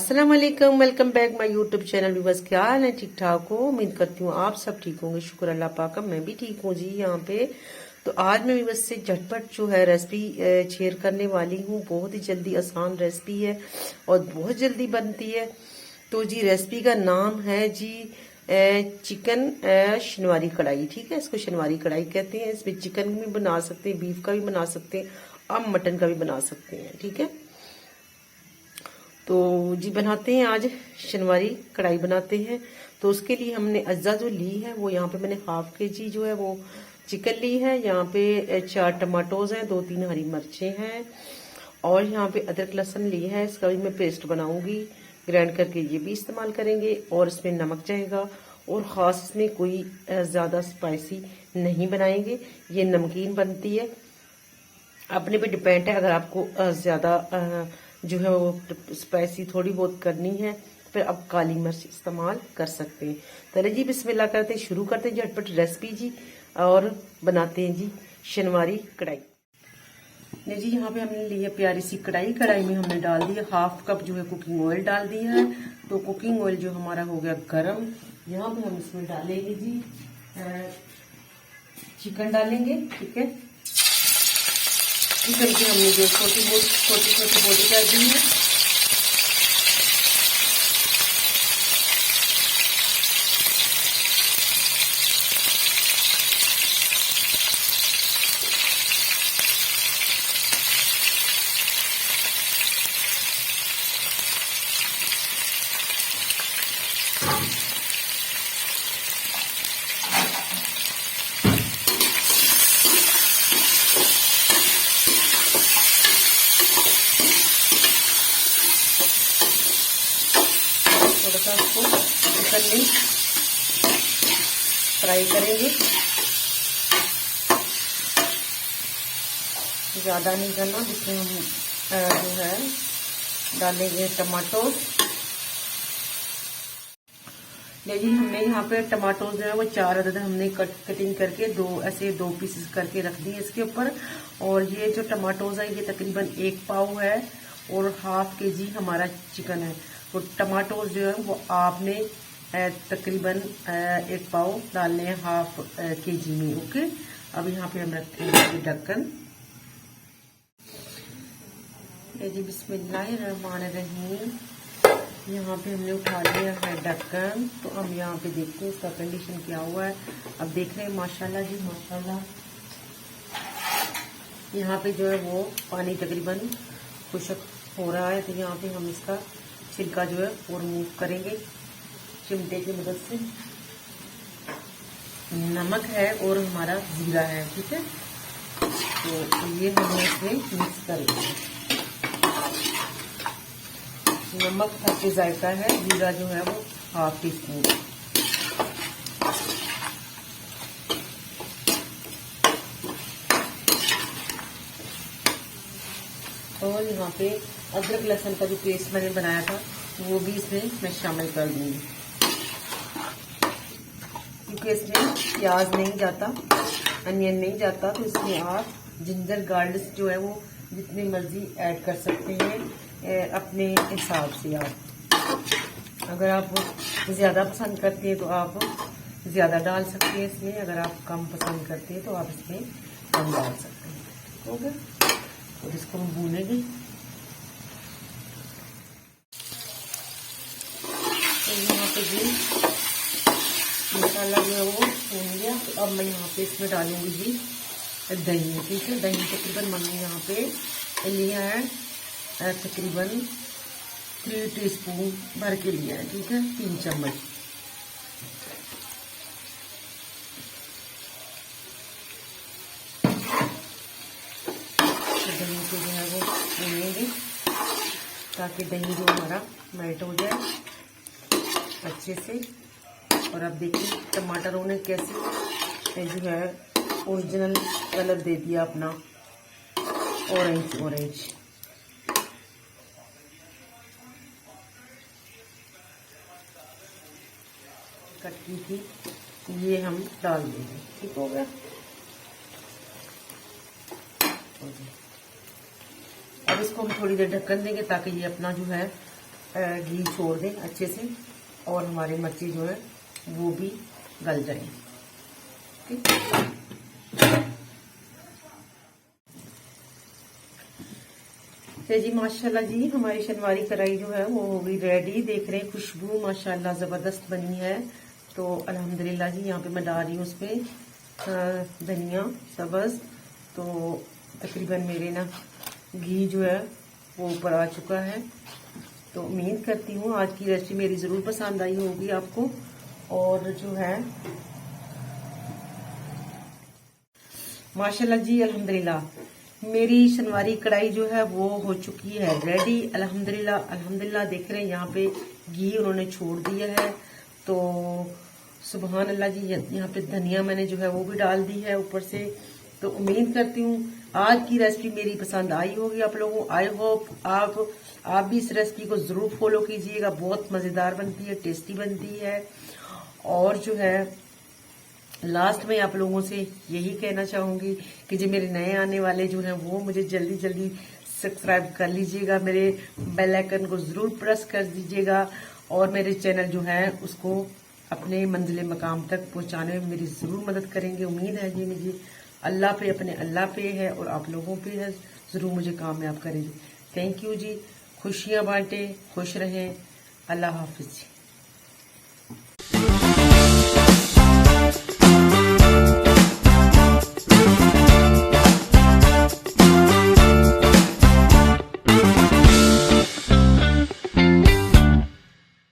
अस्सलाम वालेकुम, welcome back my YouTube channel. Viewers, क्या हाल है? ठीक ठाक हो? उम्मीद करती हूँ आप सब ठीक होंगे। शुक्र अल्लाह पाक का, मैं भी ठीक हूँ जी यहाँ पे। तो आज मैं व्यूअर्स से झटपट जो है रेसिपी शेयर करने वाली हूँ। बहुत ही जल्दी आसान रेसिपी है और बहुत जल्दी बनती है। तो जी रेसिपी का नाम है जी चिकन शनवारी कढ़ाई। ठीक है, इसको शनवारी कढ़ाई कहते हैं। इसमें चिकन भी बना सकते हैं, बीफ का भी बना सकते हैं, आप मटन का भी बना सकते हैं। ठीक है, तो जी बनाते हैं आज शनवारी कढ़ाई बनाते हैं। तो उसके लिए हमने अज्जा जो ली है वो यहाँ पे मैंने हाफ के जी जो है वो चिकन ली है। यहाँ पे 4 टमाटोज हैं, 2-3 हरी मिर्चें हैं और यहाँ पे अदरक लहसुन ली है। इसका भी मैं पेस्ट बनाऊंगी, ग्राइंड करके ये भी इस्तेमाल करेंगे। और इसमें नमक जाएगा और ख़ास इसमें कोई ज़्यादा स्पाइसी नहीं बनाएंगे, ये नमकीन बनती है। अपने पे डिपेंड है, अगर आपको ज़्यादा जो है वो स्पाइसी थोड़ी बहुत करनी है फिर आप काली मिर्च इस्तेमाल कर सकते हैं। चलिए जी बिस्मिल्लाह करते हैं, शुरू करते हैं झटपट रेसिपी जी और बनाते हैं जी शनवारी कढ़ाई। नहीं जी, यहाँ पे हमने ली है प्यारी सी कढ़ाई। कढ़ाई में हमने डाल दिया हाफ कप जो है कुकिंग ऑयल डाल दिया है। तो कुकिंग ऑयल जो हमारा हो गया गरम। यहाँ पे हम इसमें डालेंगे जी चिकन डालेंगे। ठीक है, चिकन की हमने जो छोटी छोटी बोटी कर दी है। थोड़ा सा इसको चिकन में फ्राई करेंगे, ज़्यादा नहीं करना। जिसमें हम जो है डालेंगे टमाटो। लेकिन हमने यहाँ पे टमाटो जो है वो 4 अदद हमने कटिंग करके दो पीसेस करके रख दिए इसके ऊपर। और ये जो टमाटोज है ये तकरीबन 1 पाव है और हाफ के जी हमारा चिकन है। तो टमाटोज जो है वो आपने तकरीबन 1 पाव डालने हैं हाफ के जी में। ओके, अब यहाँ पे हम रखेंगे ढक्कन। जी बिस्मिल्लाहिर्रहमानिर्रहीम। यहाँ पे हमने उठा लिया है ढक्कन। तो हम यहाँ पे देखते हैं इसका कंडीशन क्या हुआ है। अब देख रहे हैं माशाल्लाह जी माशाल्लाह, यहाँ पे जो है वो पानी तकरीबन खुश्क हो रहा है। तो यहाँ पे हम इसका छिलका जो है वो रिमूव करेंगे चिमटे की मदद से। नमक है और हमारा जीरा है। ठीक है, तो ये हमने इसमें मिक्स कर लिया। नमक हल्के जायका है, जीरा जो है वो हाफ टी स्पून। और यहाँ पे अदरक लहसुन का जो पेस्ट मैंने बनाया था वो भी इसमें मैं शामिल कर दूंगी, क्योंकि इसमें प्याज नहीं जाता, अनियन नहीं जाता। तो इसमें आप जिंजर गार्लिक जो है वो जितनी मर्जी ऐड कर सकते हैं अपने हिसाब से। आप अगर आप ज़्यादा पसंद करते हैं तो आप ज़्यादा डाल सकते हैं इसमें, अगर आप कम पसंद करते हैं तो आप इसमें कम डाल सकते हैं। हो गया, और इसको हम भूनेंगे। तो यहाँ पे जी मसाला जो है वो भून गया। तो अब मैं यहाँ पे इसमें डालूंगी जी दही। ठीक है, दही तकरीबन मैंने यहाँ पे लिया है तकरीबन 3 टीस्पून भर के लिया है। ठीक है, 3 चम्मच। दही को जो है वो भूनेंगे ताकि दही जो हमारा मेल्ट हो जाए अच्छे से। और अब देखिए टमाटरों ने कैसे जो है ओरिजिनल कलर दे दिया अपना, ऑरेंज। कट की थी ये हम डाल देंगे। ठीक हो गया। अब इसको हम थोड़ी देर ढक्कन देंगे ताकि ये अपना जो है घी छोड़ दें अच्छे से और हमारी मिर्ची जो है वो भी गल जाए। ठीक, तो जी माशाल्लाह जी हमारी शनवारी कढ़ाई जो है वो हो गई रेडी। देख रहे हैं खुशबू माशाल्लाह ज़बरदस्त बनी है। तो अल्हम्दुलिल्लाह जी यहाँ पे मैं डाल रही हूँ उसमें धनिया सब्ज़। तो तकरीबन मेरे ना घी जो है वो ऊपर आ चुका है। तो उम्मीद करती हूँ आज की रेसिपी मेरी ज़रूर पसंद आई होगी आपको। और जो है माशाल्लाह जी अल्हम्दुलिल्लाह मेरी शनवारी कढ़ाई जो है वो हो चुकी है रेडी। अल्हम्दुलिल्लाह अल्हम्दुलिल्लाह देख रहे हैं यहाँ पे घी उन्होंने छोड़ दिया है। तो सुबहान अल्लाह जी, यहाँ पे धनिया मैंने जो है वो भी डाल दी है ऊपर से। तो उम्मीद करती हूँ आज की रेसिपी मेरी पसंद आई होगी आप लोगों को। आई होप आप भी इस रेसिपी को जरूर फॉलो कीजिएगा। बहुत मजेदार बनती है, टेस्टी बनती है। और जो है लास्ट में आप लोगों से यही कहना चाहूंगी कि जो मेरे नए आने वाले जो हैं वो मुझे जल्दी जल्दी सब्सक्राइब कर लीजिएगा, मेरे बेल आइकन को जरूर प्रेस कर दीजिएगा और मेरे चैनल जो है उसको अपने मंजिले मकाम तक पहुंचाने में मेरी जरूर मदद करेंगे। उम्मीद है जी मुझे अल्लाह पे अपने अल्लाह पे है और आप लोगों पे है, जरूर मुझे कामयाब करेंगे। थैंक यू जी, खुशियां बांटे, खुश रहें, अल्लाह हाफिज।